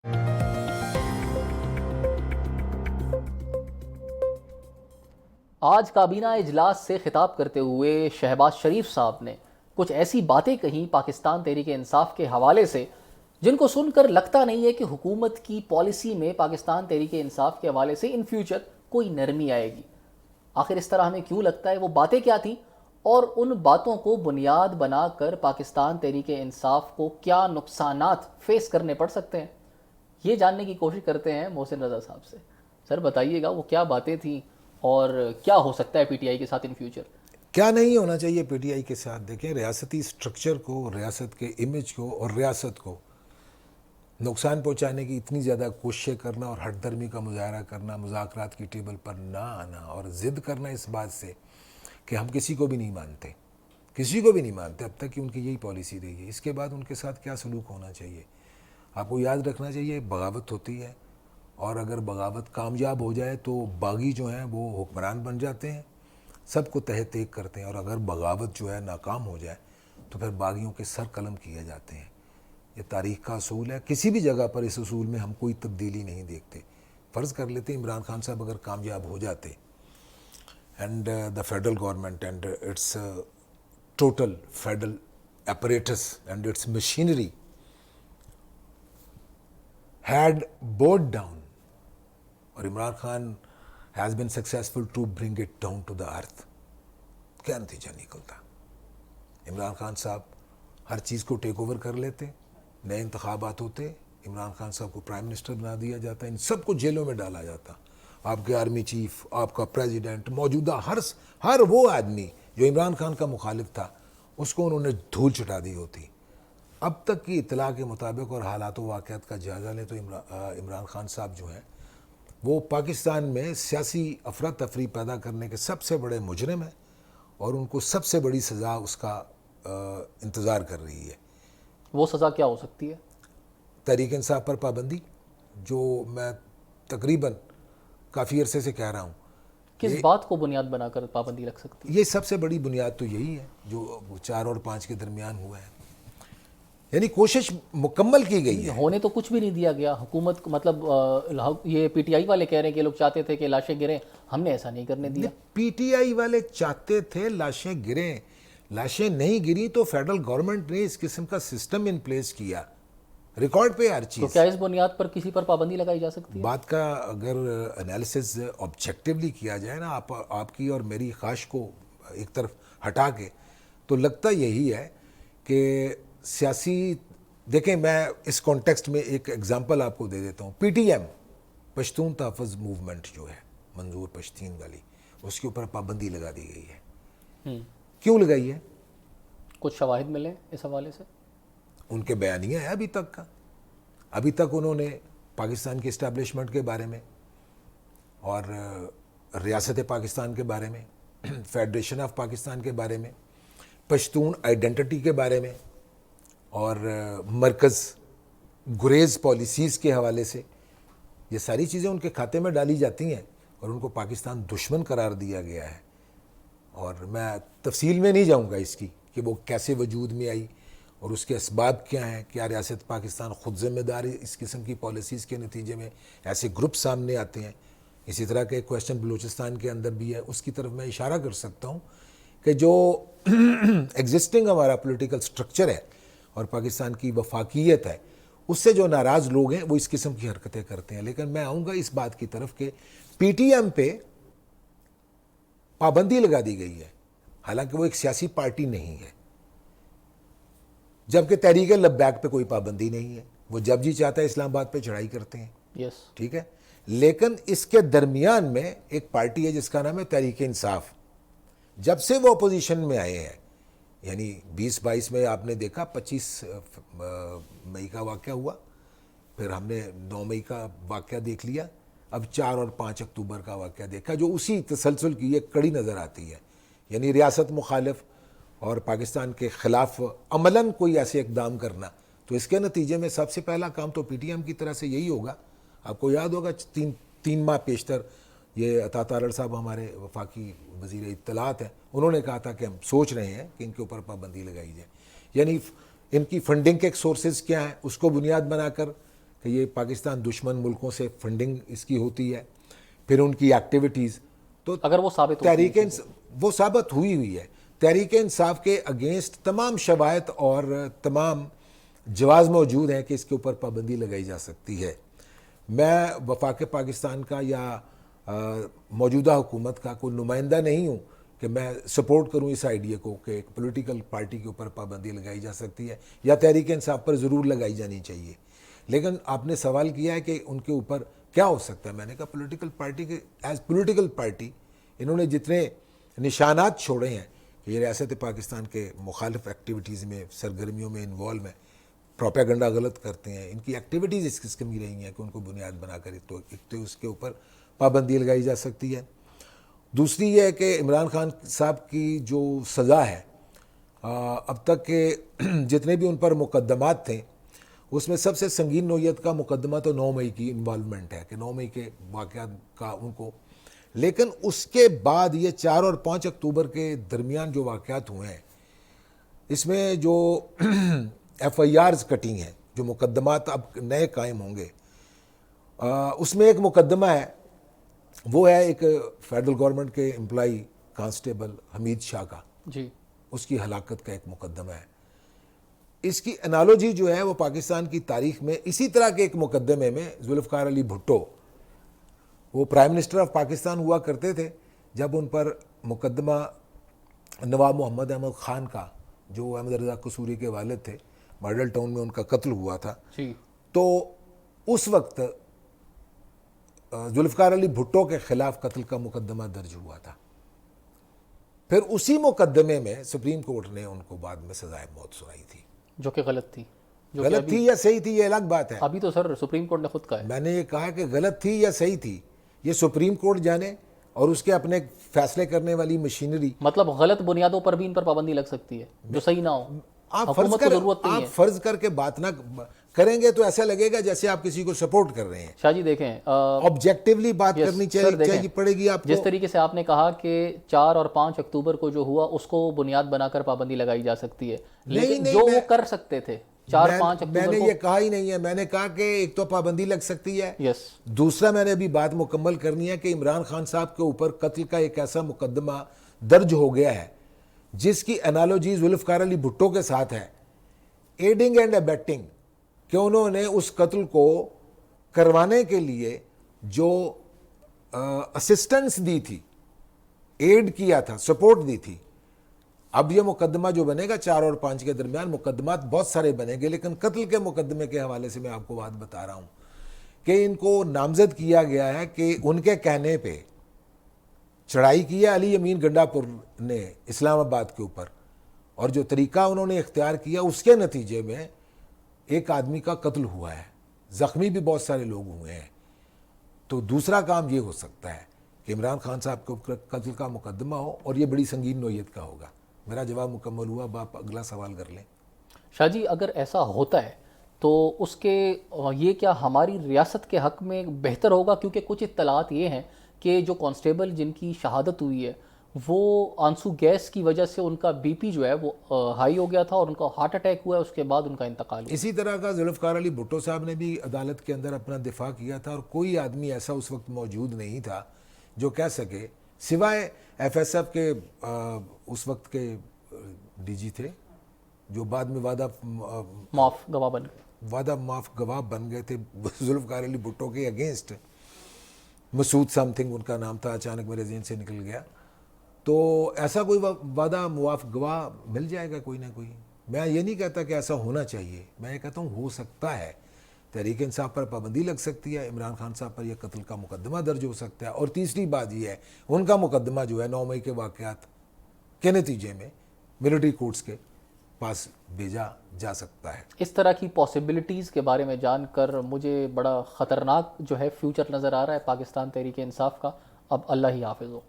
آج کابینہ اجلاس سے خطاب کرتے ہوئے شہباز شریف صاحب نے کچھ ایسی باتیں کہیں پاکستان تحریک انصاف کے حوالے سے جن کو سن کر لگتا نہیں ہے کہ حکومت کی پالیسی میں پاکستان تحریک انصاف کے حوالے سے ان فیوچر کوئی نرمی آئے گی۔ آخر اس طرح ہمیں کیوں لگتا ہے؟ وہ باتیں کیا تھیں اور ان باتوں کو بنیاد بنا کر پاکستان تحریک انصاف کو کیا نقصانات فیس کرنے پڑ سکتے ہیں، یہ جاننے کی کوشش کرتے ہیں محسن رضا صاحب سے۔ سر بتائیے گا وہ کیا باتیں تھیں اور کیا ہو سکتا ہے پی ٹی آئی کے ساتھ ان فیوچر؟ کیا نہیں ہونا چاہیے پی ٹی آئی کے ساتھ؟ دیکھیں، ریاستی سٹرکچر کو، ریاست کے امیج کو اور ریاست کو نقصان پہنچانے کی اتنی زیادہ کوششیں کرنا اور ہٹ درمی کا مظاہرہ کرنا، مذاکرات کی ٹیبل پر نہ آنا اور ضد کرنا اس بات سے کہ ہم کسی کو بھی نہیں مانتے، کسی کو بھی نہیں مانتے اب تک کہ ان کی یہی پالیسی رہی ہے، اس کے بعد ان کے ساتھ کیا سلوک ہونا چاہیے؟ آپ کو یاد رکھنا چاہیے بغاوت ہوتی ہے، اور اگر بغاوت کامیاب ہو جائے تو باغی جو ہیں وہ حکمران بن جاتے ہیں، سب کو تحت ایک کرتے ہیں، اور اگر بغاوت جو ہے ناکام ہو جائے تو پھر باغیوں کے سر قلم کیے جاتے ہیں۔ یہ تاریخ کا اصول ہے، کسی بھی جگہ پر اس اصول میں ہم کوئی تبدیلی نہیں دیکھتے۔ فرض کر لیتے عمران خان صاحب اگر کامیاب ہو جاتے and the federal government and its total federal apparatus and its machinery had bowed down, اور Imran Khan has been successful to bring it down to the earth، کیا نتیجہ نکلتا؟ عمران خان صاحب ہر چیز کو ٹیک اوور کر لیتے، نئے انتخابات ہوتے، عمران خان صاحب کو پرائم منسٹر بنا دیا جاتا، ان سب کو جیلوں میں ڈالا جاتا، آپ کے آرمی چیف، آپ کا پریزیڈنٹ، موجودہ ہر وہ آدمی جو عمران خان کا مخالف تھا اس کو انہوں نے دھول چٹا دی ہوتی۔ اب تک کی اطلاع کے مطابق اور حالات و واقعات کا جائزہ لیں تو عمران خان صاحب جو ہیں وہ پاکستان میں سیاسی افراتفری پیدا کرنے کے سب سے بڑے مجرم ہیں، اور ان کو سب سے بڑی سزا اس کا انتظار کر رہی ہے۔ وہ سزا کیا ہو سکتی ہے؟ تحریک انصاف پر پابندی، جو میں تقریباً کافی عرصے سے کہہ رہا ہوں۔ کس بات کو بنیاد بنا کر پابندی لگ سکتی ہے؟ یہ سب سے بڑی بنیاد تو یہی ہے جو 4 اور 5 کے درمیان ہوا ہے، یعنی کوشش مکمل کی گئی ہے۔ ہونے تو کچھ بھی نہیں دیا گیا حکومت کو، مطلب یہ پی ٹی آئی والے کہہ رہے ہیں کہ لوگ چاہتے تھے کہ لاشیں گریں، ہم نے ایسا نہیں کرنے دیا۔ پی ٹی آئی والے چاہتے تھے لاشیں گریں، لاشیں نہیں گری تو فیڈرل گورنمنٹ نے اس قسم کا سسٹم ان پلیس کیا، ریکارڈ پہ ہر تو چیز۔ کیا اس بنیاد پر کسی پر پابندی لگائی جا سکتی ہے؟ بات کا اگر انالیسز آبجیکٹیولی کیا جائے نا، آپ کی اور میری خواہش کو ایک طرف ہٹا کے، تو لگتا یہی ہے کہ سیاسی، دیکھیں میں اس کانٹیکسٹ میں ایک ایگزامپل آپ کو دے دیتا ہوں۔ پی ٹی ایم، پشتون تحفظ موومنٹ جو ہے، منظور پشتین والی، اس کے اوپر پابندی لگا دی گئی ہے۔ کیوں لگائی ہے؟ کچھ شواہد ملے اس حوالے سے؟ ان کے بیانیہ ہے ابھی تک کا، ابھی تک انہوں نے پاکستان کی اسٹیبلشمنٹ کے بارے میں اور ریاست پاکستان کے بارے میں، فیڈریشن آف پاکستان کے بارے میں، پشتون آئیڈینٹی کے بارے میں، اور مرکز گریز پالیسیز کے حوالے سے، یہ ساری چیزیں ان کے کھاتے میں ڈالی جاتی ہیں اور ان کو پاکستان دشمن قرار دیا گیا ہے۔ اور میں تفصیل میں نہیں جاؤں گا اس کی کہ وہ کیسے وجود میں آئی اور اس کے اسباب کیا ہیں، کیا ریاست پاکستان خود ذمہ دار اس قسم کی پالیسیز کے نتیجے میں ایسے گروپ سامنے آتے ہیں۔ اسی طرح کے کویسچن بلوچستان کے اندر بھی ہے، اس کی طرف میں اشارہ کر سکتا ہوں کہ جو ایگزسٹنگ ہمارا پولیٹیکل سٹرکچر ہے اور پاکستان کی وفاقیت ہے، اس سے جو ناراض لوگ ہیں وہ اس قسم کی حرکتیں کرتے ہیں۔ لیکن میں آؤں گا اس بات کی طرف کہ پی ٹی ایم پہ پابندی لگا دی گئی ہے، حالانکہ وہ ایک سیاسی پارٹی نہیں ہے، جبکہ تحریک لبیک پہ کوئی پابندی نہیں ہے، وہ جب جی چاہتا ہے اسلام آباد پہ چڑھائی کرتے ہیں، یس۔ ٹھیک ہے۔ لیکن اس کے درمیان میں ایک پارٹی ہے جس کا نام ہے تحریک انصاف، جب سے وہ اپوزیشن میں آئے ہیں، یعنی 2022 میں آپ نے دیکھا 25 مئی کا واقعہ ہوا، پھر ہم نے 9 مئی کا واقعہ دیکھ لیا، اب 4 اور 5 اکتوبر کا واقعہ دیکھا، جو اسی تسلسل کی ایک کڑی نظر آتی ہے، یعنی ریاست مخالف اور پاکستان کے خلاف عملاً کوئی ایسے اقدام کرنا۔ تو اس کے نتیجے میں سب سے پہلا کام تو پی ٹی ایم کی طرح سے یہی ہوگا۔ آپ کو یاد ہوگا 3 ماہ پیشتر یہ عطا تارڑ صاحب ہمارے وفاقی وزیر اطلاعات ہیں، انہوں نے کہا تھا کہ ہم سوچ رہے ہیں کہ ان کے اوپر پابندی لگائی جائے، یعنی ان کی فنڈنگ کے سورسز کیا ہیں اس کو بنیاد بنا کر کہ یہ پاکستان دشمن ملکوں سے فنڈنگ اس کی ہوتی ہے، پھر ان کی ایکٹیویٹیز، تو اگر وہ ثابت تحریک وہ ثابت ہوئی ہے، تحریک انصاف کے اگینسٹ تمام شواہد اور تمام جواز موجود ہیں کہ اس کے اوپر پابندی لگائی جا سکتی ہے۔ میں وفاق پاکستان کا یا موجودہ حکومت کا کوئی نمائندہ نہیں ہوں کہ میں سپورٹ کروں اس آئیڈیا کو کہ ایک پولیٹیکل پارٹی کے اوپر پابندی لگائی جا سکتی ہے یا تحریک انصاف پر ضرور لگائی جانی چاہیے، لیکن آپ نے سوال کیا ہے کہ ان کے اوپر کیا ہو سکتا ہے۔ میں نے کہا پولیٹیکل پارٹی کے ایز پولیٹیکل پارٹی انہوں نے جتنے نشانات چھوڑے ہیں کہ یہ ریاست پاکستان کے مخالف ایکٹیویٹیز میں سرگرمیوں میں انوالو ہیں، پروپیگنڈا غلط کرتے ہیں، ان کی ایکٹیویٹیز اس قسم کی رہی ہیں کہ ان کو بنیاد بنا کر تو اس کے اوپر پابندی لگائی جا سکتی ہے۔ دوسری یہ ہے کہ عمران خان صاحب کی جو سزا ہے، اب تک کے جتنے بھی ان پر مقدمات تھے اس میں سب سے سنگین نوعیت کا مقدمہ تو 9 مئی کی انوالومنٹ ہے کہ 9 مئی کے واقعات کا ان کو، لیکن اس کے بعد یہ 4 اور 5 اکتوبر کے درمیان جو واقعات ہوئے ہیں اس میں جو ایف آئی آرز کٹی ہیں، جو مقدمات اب نئے قائم ہوں گے، اس میں ایک مقدمہ ہے، وہ ہے ایک فیڈرل گورنمنٹ کے امپلائی کانسٹیبل حمید شاہ کا، جی اس کی ہلاکت کا ایک مقدمہ ہے۔ اس کی انالوجی جو ہے وہ پاکستان کی تاریخ میں اسی طرح کے ایک مقدمے میں ذوالفقار علی بھٹو، وہ پرائم منسٹر آف پاکستان ہوا کرتے تھے، جب ان پر مقدمہ نواب محمد احمد خان کا، جو احمد رضا قصوری کے والد تھے، ماڈل ٹاؤن میں ان کا قتل ہوا تھا، جی تو اس وقت ذوالفقار علی بھٹو کے خلاف قتل کا مقدمہ درج ہوا تھا۔ پھر اسی مقدمے میں سپریم کورٹ نے ان کو بعد میں سزائے موت سنائی تھی، جو کہ غلط تھی، جو غلط تھی یا صحیح تھی یہ الگ بات ہے۔ ابھی تو سر سپریم کورٹ نے خود کہا ہے۔ میں نے یہ کہا کہ غلط تھی یا صحیح تھی یہ سپریم کورٹ جانے، اور اس کے اپنے فیصلے کرنے والی مشینری۔ مطلب غلط بنیادوں پر بھی ان پر پابندی لگ سکتی ہے جو صحیح نہ ہو، حکومت کو ضرورت نہیں ہے۔ آپ فرض کر کے بات نہ کریں گے تو ایسا لگے گا جیسے آپ کسی کو سپورٹ کر رہے ہیں۔ شاہ جی دیکھیں، آبجیکٹیولی بات کرنی چاہیے پڑے گی آپ کو۔ جس طریقے سے آپ نے کہا کہ 4 اور 5 اکتوبر کو جو ہوا اس کو بنیاد بنا کر پابندی لگائی جا سکتی ہے، لیکن جو وہ کر سکتے تھے 4-5 میں نے یہ کہا ہی نہیں ہے، میں نے کہا کہ ایک تو پابندی لگ سکتی ہے، یس، دوسرا میں نے ابھی بات مکمل کرنی ہے کہ عمران خان صاحب کے اوپر قتل کا ایک ایسا مقدمہ درج ہو گیا ہے جس کی انالوجی ذوالفقار علی بھٹو کے ساتھ ہے، ایڈنگ اینڈ ابیٹنگ، کہ انہوں نے اس قتل کو کروانے کے لیے جو اسسٹنس دی تھی، ایڈ کیا تھا، سپورٹ دی تھی۔ اب یہ مقدمہ جو بنے گا 4 اور 5 کے درمیان مقدمات بہت سارے بنے گے، لیکن قتل کے مقدمے کے حوالے سے میں آپ کو بات بتا رہا ہوں کہ ان کو نامزد کیا گیا ہے کہ ان کے کہنے پہ چڑھائی کی ہے علی امین گنڈا پور نے اسلام آباد کے اوپر، اور جو طریقہ انہوں نے اختیار کیا اس کے نتیجے میں ایک آدمی کا قتل ہوا ہے، زخمی بھی بہت سارے لوگ ہوئے ہیں۔ تو دوسرا کام یہ ہو سکتا ہے کہ عمران خان صاحب کے اوپر قتل کا مقدمہ ہو اور یہ بڑی سنگین نوعیت کا ہوگا۔ میرا جواب مکمل ہوا، اب آپ اگلا سوال کر لیں۔ شاہ جی اگر ایسا ہوتا ہے تو اس کے یہ کیا ہماری ریاست کے حق میں بہتر ہوگا؟ کیونکہ کچھ اطلاعات یہ ہیں کہ جو کانسٹیبل جن کی شہادت ہوئی ہے وہ آنسو گیس کی وجہ سے ان کا بی پی جو ہے وہ ہائی ہو گیا تھا اور ان کا ہارٹ اٹیک ہوا ہے، اس کے بعد ان کا انتقال ہوا۔ اسی طرح کا ذوالفقار علی بھٹو صاحب نے بھی عدالت کے اندر اپنا دفاع کیا تھا، اور کوئی آدمی ایسا اس وقت موجود نہیں تھا جو کہہ سکے، سوائے ایف ایس ایف کے اس وقت کے ڈی جی تھے جو بعد میں وعدہ معاف گواہ بن گئے تھے ذوالفقار علی بھٹو کے against, Masood some thing in کا نام تھا، اچانک میرے ذہن سے نکل گیا۔ تو ایسا کوئی وعدہ معاف گواہ مل جائے گا کوئی نہ کوئی۔ میں یہ نہیں کہتا کہ ایسا ہونا چاہیے، میں یہ کہتا ہوں ہو سکتا ہے، تحریک انصاف پر پابندی لگ سکتی ہے، عمران خان صاحب پر یہ قتل کا مقدمہ درج ہو سکتا ہے، اور تیسری بات یہ ہے ان کا مقدمہ جو ہے 9 مئی کے واقعات کے نتیجے میں ملٹری کورٹس کے پاس بھیجا جا سکتا ہے۔ اس طرح کی پاسبلٹیز کے بارے میں جان کر مجھے بڑا خطرناک جو ہے فیوچر نظر آ رہا ہے پاکستان تحریک انصاف کا۔ اب اللہ ہی حافظ ہو۔